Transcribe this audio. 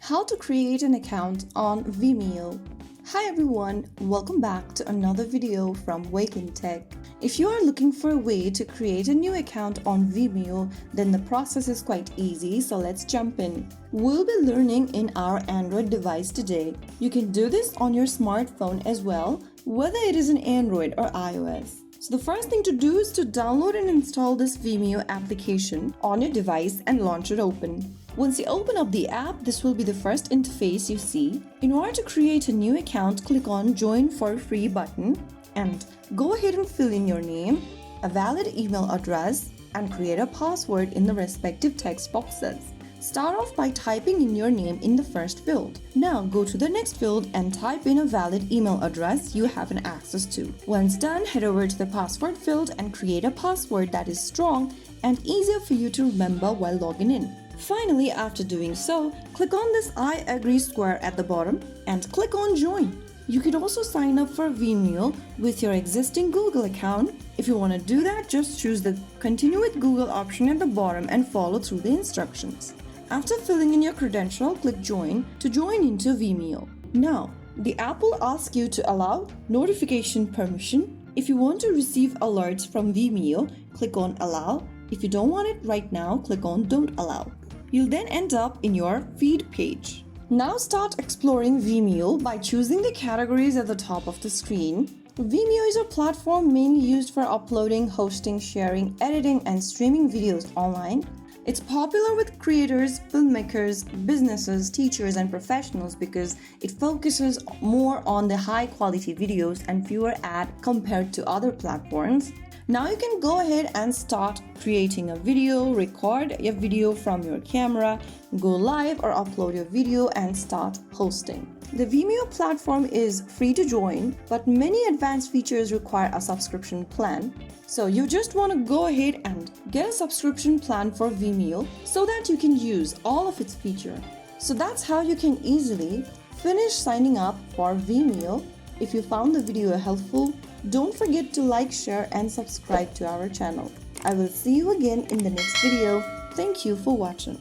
How to create an account on Vimeo. Hi everyone, welcome back to another video from Wake&Tech. If you are looking for a way to create a new account on Vimeo, then the process is quite easy, so let's jump in. We'll be learning in our Android device today. You can do this on your smartphone as well, whether it is an Android or iOS. So the first thing to do is to download and install this Vimeo application on your device and launch it open. Once you open up the app, this will be the first interface you see. In order to create a new account, click on Join for Free button and go ahead and fill in your name, a valid email address, and create a password in the respective text boxes. Start off by typing in your name in the first field. Now go to the next field and type in a valid email address you have an access to. Once done, head over to the password field and create a password that is strong and easier for you to remember while logging in. Finally, after doing so, click on this I agree square at the bottom and click on Join. You could also sign up for Vimeo with your existing Google account. If you want to do that, just choose the Continue with Google option at the bottom and follow through the instructions. After filling in your credential, click Join to join into Vimeo. Now, the app will ask you to allow notification permission. If you want to receive alerts from Vimeo, click on Allow. If you don't want it right now, click on Don't Allow. You'll then end up in your feed page. Now start exploring Vimeo by choosing the categories at the top of the screen. Vimeo is a platform mainly used for uploading, hosting, sharing, editing, and streaming videos online. It's popular with creators, filmmakers, businesses, teachers, and professionals because it focuses more on the high-quality videos and fewer ads compared to other platforms. Now you can go ahead and start creating a video, record your video from your camera, go live or upload your video and start hosting. The Vimeo platform is free to join, but many advanced features require a subscription plan. So you just want to go ahead and get a subscription plan for Vimeo so that you can use all of its features. So that's how you can easily finish signing up for Vimeo. If you found the video helpful, don't forget to like, share, and subscribe to our channel. I will see you again in the next video. Thank you for watching.